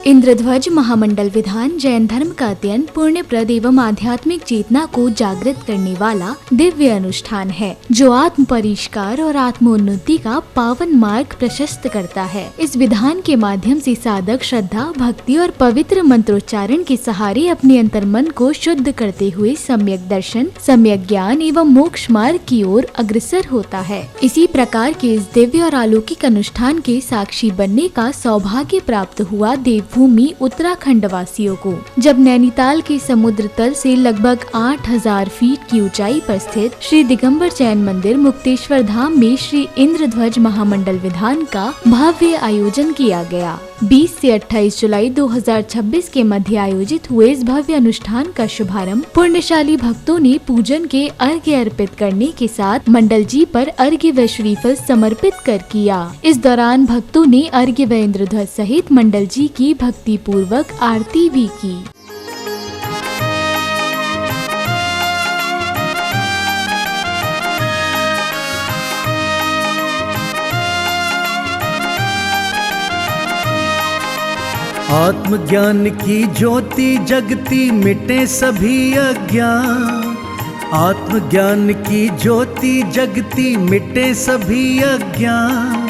इंद्रध्वज महामंडल विधान जैन धर्म का अत्यंत पुण्यप्रद एवं आध्यात्मिक चेतना को जागृत करने वाला दिव्य अनुष्ठान है, जो आत्म परिष्कार और आत्मोन्नति का पावन मार्ग प्रशस्त करता है। इस विधान के माध्यम से साधक श्रद्धा, भक्ति और पवित्र मंत्रोच्चारण के सहारे अपने अंतर्मन को शुद्ध करते हुए सम्यक दर्शन, सम्यक ज्ञान एवं मोक्ष मार्ग की ओर अग्रसर होता है। इसी प्रकार के इस दिव्य और अलौकिक अनुष्ठान के साक्षी बनने का सौभाग्य प्राप्त हुआ देवभूमि उत्तराखंड वासियों को, जब नैनीताल के समुद्र तल से लगभग 8000 फीट की ऊंचाई पर स्थित श्री दिगंबर जैन मंदिर मुक्तेश्वर धाम में श्री इंद्रध्वज महामंडल विधान का भव्य आयोजन किया गया। 20 से 28 जुलाई 2026 के मध्य आयोजित हुए इस भव्य अनुष्ठान का शुभारंभ पुण्यशाली भक्तों ने पूजन के अर्घ्य अर्पित करने के साथ मंडल जी पर अर्घ्य व श्रीफल समर्पित कर किया। इस दौरान भक्तों ने अर्घ्य व इंद्रध्वज सहित मंडल जी की भक्ति पूर्वक आरती भी की। आत्मज्ञान की ज्योति जगती मिटे सभी अज्ञान, आत्मज्ञान की ज्योति जगती मिटे सभी अज्ञान।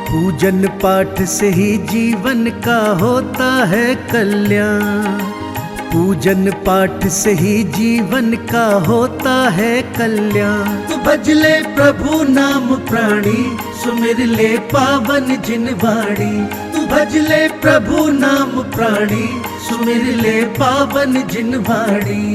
पूजन पाठ से ही जीवन का होता है कल्याण, पूजन पाठ से ही जीवन का होता है कल्याण। तू भज ले प्रभु नाम प्राणी, सुमिर ले पावन जिन वाणी। तू भज ले प्रभु नाम प्राणी, सुमिर ले पावन जिन वाणी।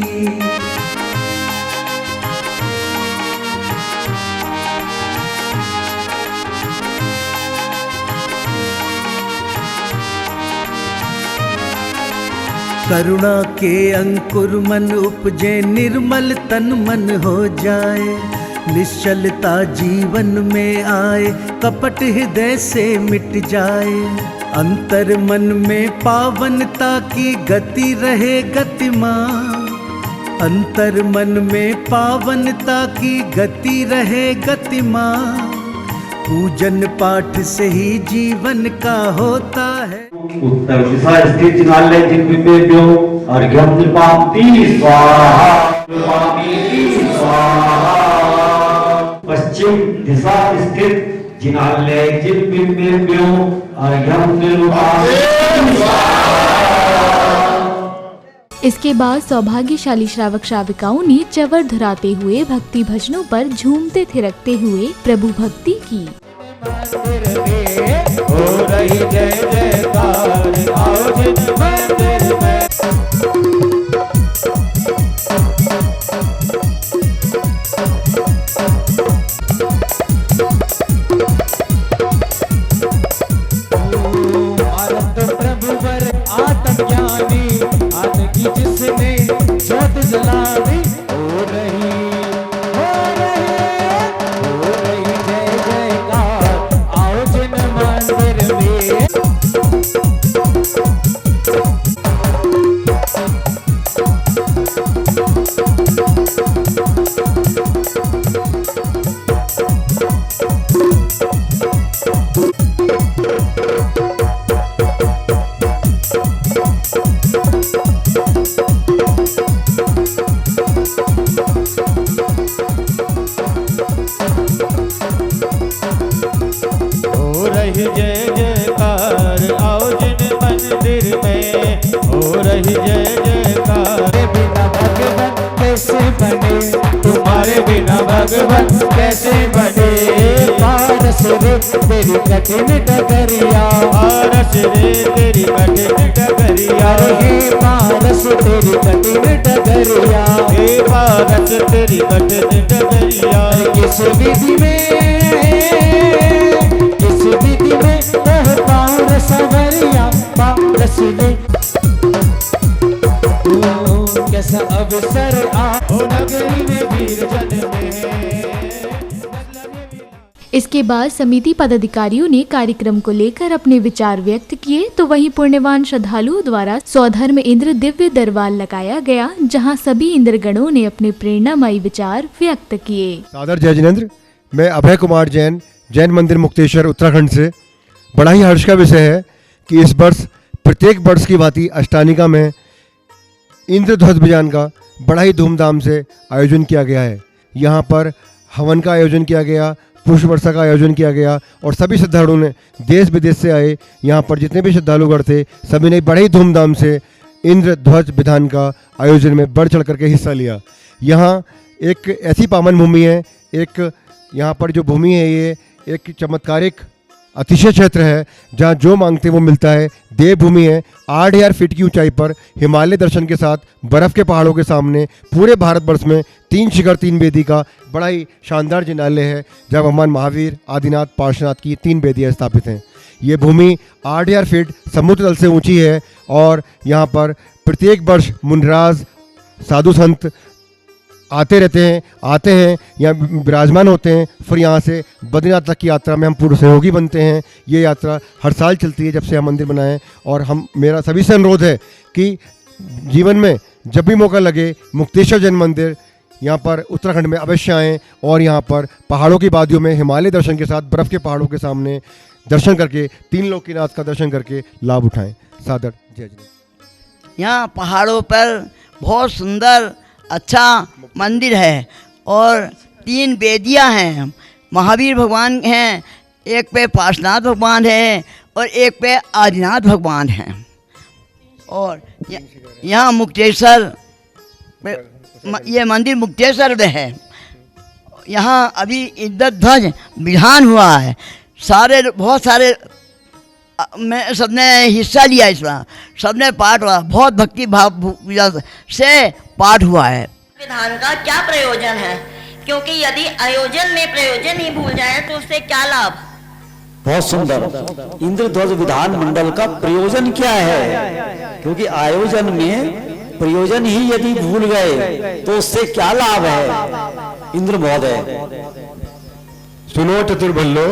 करुणा के अंकुर मन उपजे, निर्मल तन मन हो जाए। निश्चलता जीवन में आए, कपट हृदय से मिट जाए। अंतर मन में पावनता की गति रहे गतिमान, अंतर मन में पावनता की गति रहे गतिमान। पूजन पाठ से ही जीवन का होता है। उत्तर दिशा स्थित जिनालय जिनमेभ्यो अर्घ्यं नृपाति स्वाहा, नृपाति स्वाहा। पश्चिम दिशा स्थित जिनालय जिनमेभ्यो अर्घ्यं नृपाति स्वाहा। इसके बाद सौभाग्यशाली श्रावक श्राविकाओं ने चवर धराते हुए भक्ति भजनों पर झूमते थिरकते हुए प्रभु भक्ति की। हो रही जय जयकार आओ जिन मंदिर में। आनंद प्रभु पर आत्मज्ञानी, आत्म की जिसने ज्योत जला दी। हो रही जय जयकार आओ जिन मंदिर में। हो रही जय जयकार आओ जिन मंदिर में। हो रही जय जयकार। बिना भगवान कैसे बने, तुम्हारे बिना भगवान कैसे बने। पारस रे तेरी कठिन डगरिया, पारस रे तेरी कठिन डगरिया। हे पारस तेरी कठिन डगरिया, हे पारस तेरी कठिन डगरिया। किस विधि में पारस सवरिया, पारस में कैसा अवसर आओ नगरी में वीर जन में। इसके बाद समिति पदाधिकारियों ने कार्यक्रम को लेकर अपने विचार व्यक्त किए, तो वहीं पुण्यवान श्रद्धालुओं द्वारा स्वधर्म इंद्र दिव्य दरबार लगाया गया, जहां सभी इंद्रगणों ने अपने प्रेरणामयी विचार व्यक्त किए। सादर जय जिनेंद्र, मैं अभय कुमार जैन मंदिर मुक्तेश्वर उत्तराखंड से। बड़ा ही हर्ष का विषय है कि इस वर्ष प्रत्येक वर्ष की भांति अष्टानिका में इंद्रध्वज अभियान का बड़ा ही धूमधाम से आयोजन किया गया है। यहाँ पर हवन का आयोजन किया गया, पुष्प वर्षा का आयोजन किया गया और सभी श्रद्धालुओं ने देश विदेश से आए, यहाँ पर जितने भी श्रद्धालुगण थे सभी ने बड़े ही धूमधाम से इंद्रध्वज विधान का आयोजन में बढ़ चढ़ करके हिस्सा लिया। यहाँ एक ऐसी पावन भूमि है, एक यहाँ पर जो भूमि है ये एक चमत्कारिक अतिशय क्षेत्र है जहाँ जो मांगते वो मिलता है। देवभूमि है, 8000 फीट की ऊंचाई पर हिमालय दर्शन के साथ बर्फ़ के पहाड़ों के सामने पूरे भारतवर्ष में 3 शिखर 3 वेदी का बड़ा ही शानदार जिनालय है जहाँ भगवान महावीर, आदिनाथ, पार्श्वनाथ की 3 वेदियाँ स्थापित हैं। ये भूमि 8000 फीट समुद्र तल से ऊंची है और यहाँ पर प्रत्येक वर्ष मुनिराज, साधु संत आते हैं यहाँ विराजमान होते हैं। फिर यहाँ से बद्रीनाथ तक की यात्रा में हम पूर्व सहयोगी बनते हैं। ये यात्रा हर साल चलती है जब से हम मंदिर बनाए हैं और मेरा सभी से अनुरोध है कि जीवन में जब भी मौका लगे मुक्तेश्वर जैन मंदिर यहाँ पर उत्तराखंड में अवश्य आएँ और यहाँ पर पहाड़ों की वादियों में हिमालय दर्शन के साथ बर्फ़ के पहाड़ों के सामने दर्शन करके 3 लोकनाथ का दर्शन करके लाभ उठाएं। सादर जय जय। यहाँ पहाड़ों पर बहुत सुंदर अच्छा मंदिर है और 3 वेदियाँ हैं। महावीर भगवान हैं, एक पे पार्श्वनाथ भगवान है और एक पे आदिनाथ भगवान हैं। और यहाँ मुक्तेश्वर ये मंदिर मुक्तेश्वर में है। यहाँ अभी इंद्रध्वज विधान हुआ है, बहुत सारे में सबने हिस्सा लिया, इसमें सबने पाठ हुआ, बहुत भक्ति भाव से पाठ हुआ है। विधान का क्या प्रयोजन है, क्योंकि यदि आयोजन में प्रयोजन ही भूल जाए तो उससे क्या लाभ। बहुत सुंदर। इंद्रध्वज विधान मंडल का प्रयोजन क्या है, क्योंकि आयोजन में प्रयोजन ही यदि भूल गए तो उससे क्या लाभ है। इंद्र महोदय सुनो चतुर्भल्लो,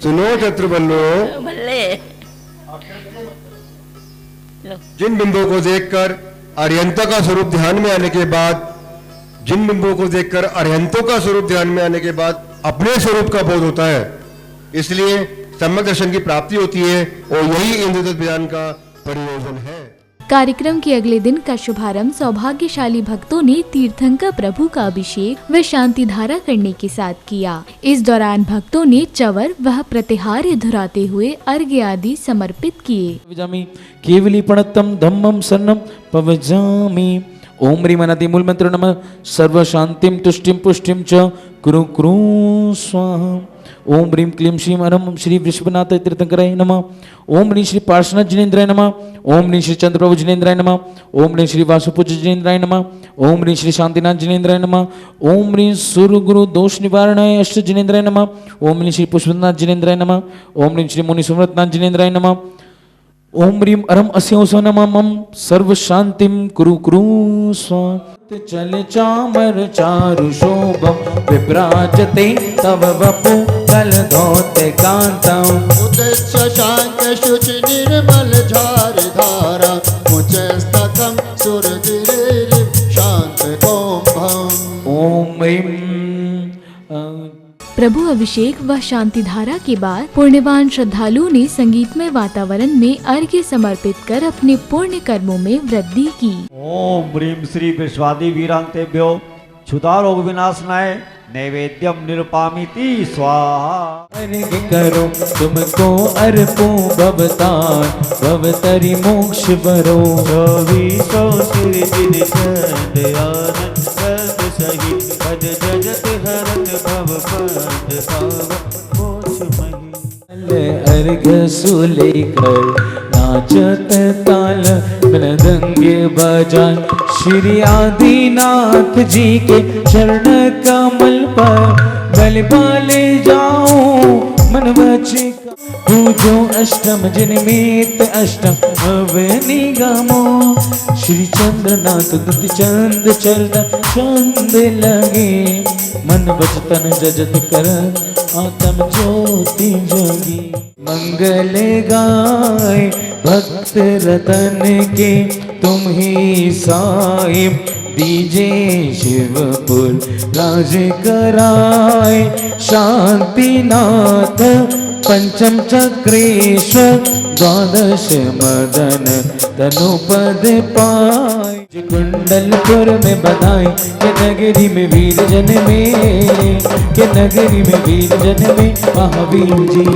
सुनो चतुर्भल्लो, जिन बिंबों को देखकर अरिहंतों का स्वरूप ध्यान में आने के बाद, जिन बिंबों को देखकर अरिहंतों का स्वरूप ध्यान में आने के बाद अपने स्वरूप का बोध होता है, इसलिए सम्यक दर्शन की प्राप्ति होती है और यही इंद्रध्वज विधान का प्रयोजन है। कार्यक्रम के अगले दिन का शुभारंभ सौभाग्यशाली भक्तों ने तीर्थंकर प्रभु का अभिषेक व शांति धारा करने के साथ किया। इस दौरान भक्तों ने चवर व प्रतिहार्य धुराते हुए अर्घ्य आदि समर्पित किए। केवली प्रणतम धम्मम शरणम पवजामि। ओम ह्रीं अनादि मूल मंत्र नमः सर्व शांतिम तुष्टिम पुष्टिम च कुरु कुरु स्वाहा। ओम ह्रीं क्लीं श्रीं अरम श्री वृषभनाथ तीर्थंकराय नमः। ओम ह्रीं श्री पार्श्वनाथ जिनेन्द्राय नमः। ओम ह्रीं श्री चंद्रप्रभु जिनेन्द्राय नमः। ओम ह्रीं श्री वासुपूज्य जिनेन्द्राय नमः। ओम ह्रीं श्री शांतिनाथ जिनेन्द्राय नमः। ओम ह्रीं सूर्य गुरु दोष निवारणाय अष्ट जिनेन्द्राय नमः। ओम ह्रीं श्री पुष्पनाथ जिनेन्द्राय नमः। ओम ह्रीं श्री मुनि सुमृतनाथ जिनेन्द्राय नमः। ओम ह्रीं अरम अस्योसो नमः मम सर्व शांतिम कुरु कुरु स्वाहा। चल चामर चारु शोभम विभ्राजते तव वपु कल धौते कांतम। उदस्य शांत शुचि निर्मल झार धारा मुचस्तकम सुरदिरे शांत कोम्भम। ओम ह्रीं प्रभु अभिषेक व शांति धारा के बाद पुण्यवान श्रद्धालुओं ने संगीतमय वातावरण में अर्घ्य समर्पित कर अपने पुण्य कर्मों में वृद्धि की। ओम ह्रीं श्री विश्वादि वीरांतेभ्यो क्षुधारोग विनाशनाय नैवेद्यम निरुपामीति स्वाहा। अर्घ्य करो तुमको अर्पो भवतार भवतरि मोक्ष वरो। रवि सो सिर जिन चंद आनंद सद सही पद जगत हरत भव पद पाव मोक्ष मही। अर्घ्य सुलेकर नाचत ताल मृदंगे बजान श्री आदिनाथ जी के चरण कमल पर गल पाले जाओ मन वचि पूजो अष्टम जिनमेत अष्टम अवनि गमो। श्री चंद्रनाथ दुति चंद चरण चंद लगे मन वचतन जजत कर आत्म ज्योति जोगी। मंगल गाय भक्त रतन के तुम ही साहिब दीजे शिवपुर राज कराए, शांतिनाथ पंचम चक्रेश्वर, द्वादश मदन तनुपद पाए। कुंडलपुर में बधाई के नगरी में वीर जन्मे, के नगरी में वीर जन्मे महावीर जी।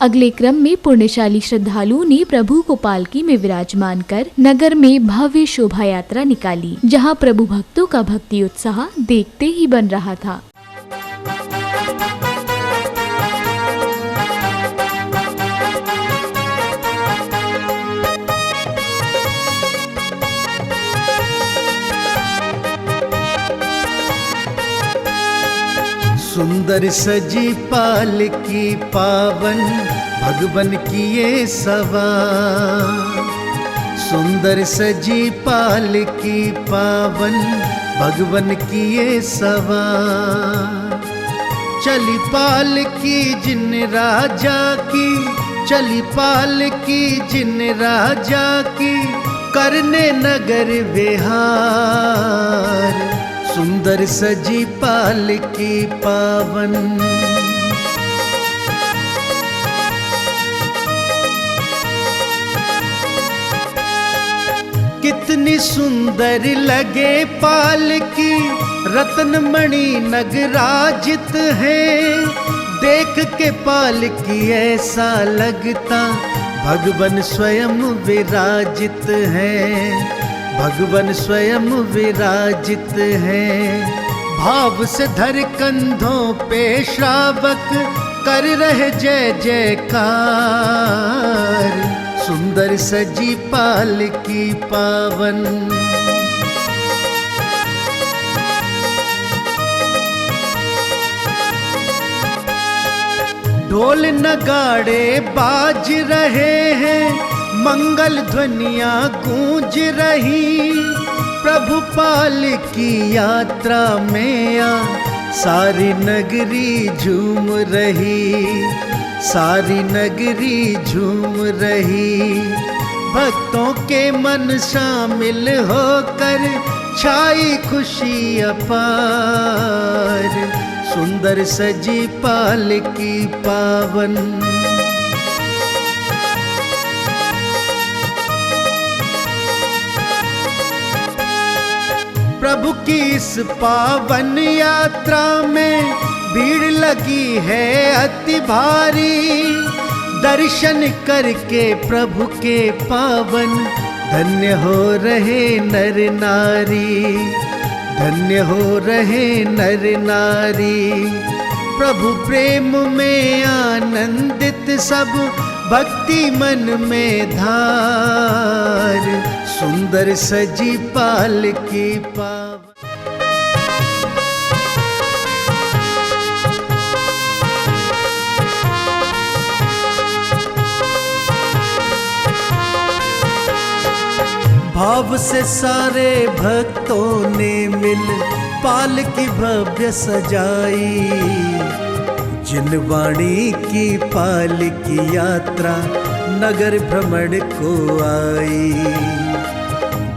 अगले क्रम में पुण्यशाली श्रद्धालुओं ने प्रभु को पालकी में विराजमान कर नगर में भव्य शोभा यात्रा निकाली, जहां प्रभु भक्तों का भक्ति उत्साह देखते ही बन रहा था। सुंदर सजी पालकी पावन भगवन किए सवार, सुंदर सजी पालकी पावन भगवन किए सवार। चली पालकी जिन राजा की, चली पालकी जिन राजा की, करने नगर विहार। सुंदर सजी पालकी पावन। कितनी सुंदर लगे पालकी, रत्न मणि नगराजित है। देख के पालकी ऐसा लगता भगवान स्वयं विराजित है, भगवान स्वयं विराजित है। भाव से धर कंधों पे श्रावक, कर रहे जय जयकार। सुंदर सजी पालकी पावन। ढोल नगाड़े बाज रहे हैं, मंगल ध्वनियाँ गूंज रही। प्रभु पालकी यात्रा में आ, सारी नगरी झूम रही, सारी नगरी झूम रही। भक्तों के मन शामिल होकर छाई खुशी अपार। सुंदर सजी पालकी पावन। प्रभु की इस पावन यात्रा में भीड़ लगी है अति भारी। दर्शन करके प्रभु के पावन, धन्य हो रहे नर नारी, धन्य हो रहे नर नारी। प्रभु प्रेम में आनंदित सब, भक्ति मन में धार। सुंदर सजी पालकी पावन। भाव से सारे भक्तों ने मिल पालकी भव्य सजाई। जिनवाणी की पालकी यात्रा नगर भ्रमण को आई।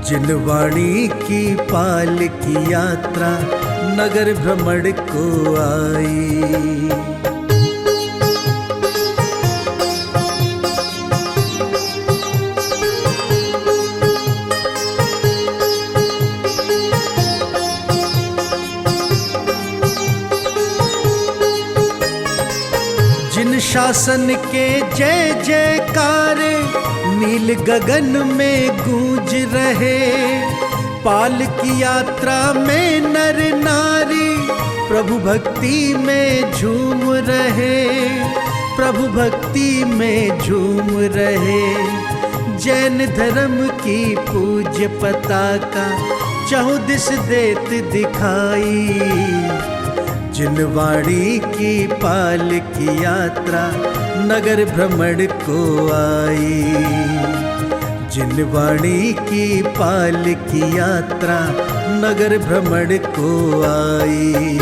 जिनवाणी की पालकी यात्रा नगर भ्रमण को आई। जिन शासन के जय जयकारे नील गगन में गूंज रहे। पालकी यात्रा में नर नारी प्रभु भक्ति में झूम रहे, प्रभु भक्ति में झूम रहे। जैन धर्म की पूज्य पताका चहुदिश देत दिखाई। जिनवाणी की पालकी यात्रा नगर भ्रमण को आई। जिनवाणी की पालकी यात्रा नगर भ्रमण को आई।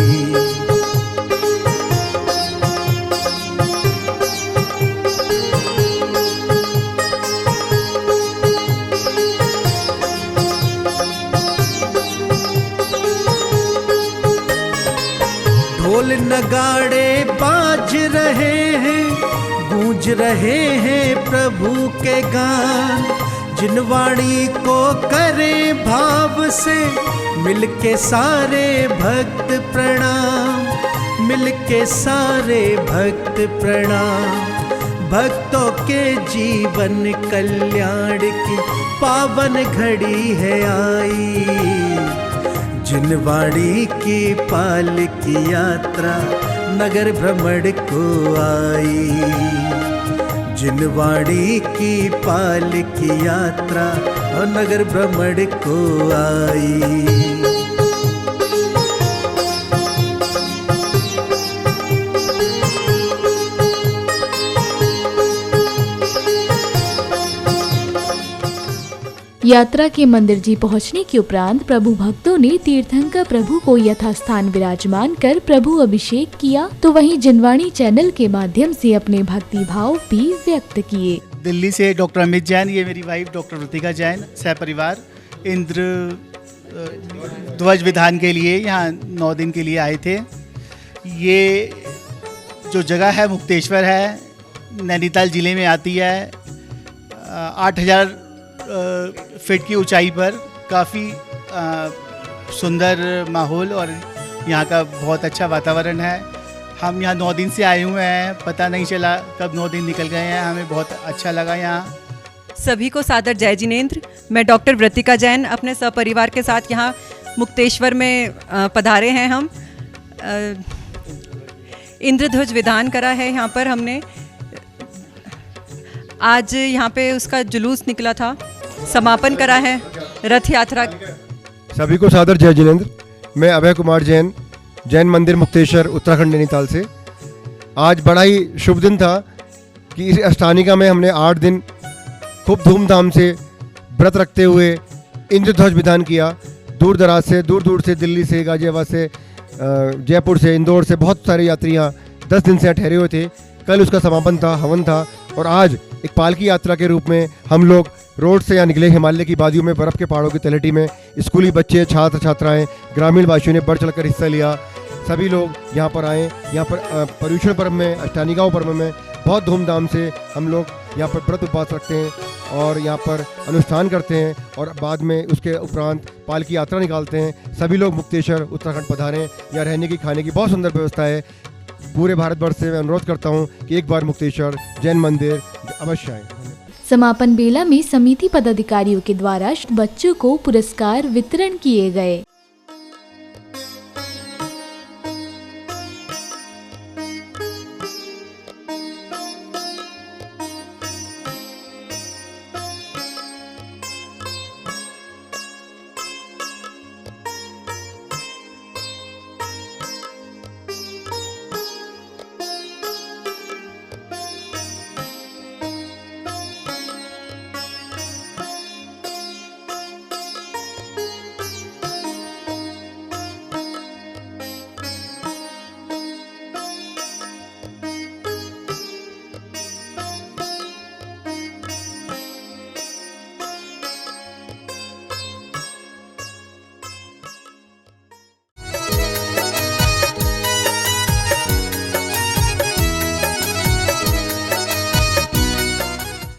नगाड़े बाज रहे हैं, गूंज रहे हैं प्रभु के गान। जिन वाणी को करें भाव से मिलके सारे भक्त प्रणाम, मिलके सारे भक्त प्रणाम। भक्तों के जीवन कल्याण की पावन घड़ी है आई। जिन वाणी की पाल की यात्रा नगर भ्रमण को आई। जिन वाणी की पाल की यात्रा और नगर भ्रमण को आई। यात्रा के मंदिर जी पहुंचने के उपरांत प्रभु भक्तों ने तीर्थंकर प्रभु को यथास्थान विराजमान कर प्रभु अभिषेक किया, तो वहीं जिनवाणी चैनल के माध्यम से अपने भक्ति भाव भी व्यक्त किए। दिल्ली से डॉक्टर अमित जैन, ये मेरी वाइफ डॉक्टर वृतिका जैन, सहपरिवार इंद्र ध्वज विधान के लिए यहाँ 9 दिन के लिए आए थे। ये जो जगह है मुक्तेश्वर है, नैनीताल जिले में आती है। 8000 फीट की ऊंचाई पर काफ़ी सुंदर माहौल और यहाँ का बहुत अच्छा वातावरण है। हम यहाँ 9 दिन से आए हुए हैं, पता नहीं चला कब 9 दिन निकल गए हैं। हमें बहुत अच्छा लगा यहाँ। सभी को सादर जय जिनेंद्र। मैं डॉक्टर वृतिका जैन अपने सपरिवार के साथ यहाँ मुक्तेश्वर में पधारे हैं। हम इंद्रध्वज विधान करा है यहाँ पर हमने। आज यहाँ पे उसका जुलूस निकला था, समापन करा है रथ यात्रा। सभी को सादर जय जिनेंद्र। मैं अभय कुमार जैन, जैन मंदिर मुक्तेश्वर, उत्तराखंड नैनीताल से। आज बड़ा ही शुभ दिन था कि इस अष्टानिका में हमने 8 दिन खूब धूमधाम से व्रत रखते हुए इंद्रध्वज विधान किया। दूर दराज से, दूर दूर से, दिल्ली से, गाजियाबाद से, जयपुर से, इंदौर से बहुत सारे यात्री यहाँ 10 दिन से ठहरे हुए थे। कल उसका समापन था, हवन था, और आज एक पालकी यात्रा के रूप में हम लोग रोड से यहाँ निकले। हिमालय की वादियों में, बर्फ़ के पहाड़ों की तलहटी में स्कूली बच्चे, छात्र छात्राएं, ग्रामीण वासियों ने बढ़ चढ़कर हिस्सा लिया। सभी लोग यहाँ पर आए। यहाँ पर पर्युषण पर्व में, अष्टानिकाओं पर्व में बहुत धूमधाम से हम लोग यहाँ पर व्रत उपवास रखते हैं और यहाँ पर अनुष्ठान करते हैं, और बाद में उसके उपरांत पालकी यात्रा निकालते हैं। सभी लोग मुक्तेश्वर उत्तराखंड पधारें। यहाँ रहने की, खाने की बहुत सुंदर व्यवस्था है। पूरे भारतवर्ष से मैं अनुरोध करता हूँ कि एक बार मुक्तेश्वर जैन मंदिर अवश्य आएं। समापन बेला में समिति पदाधिकारियों के द्वारा बच्चों को पुरस्कार वितरण किए गए।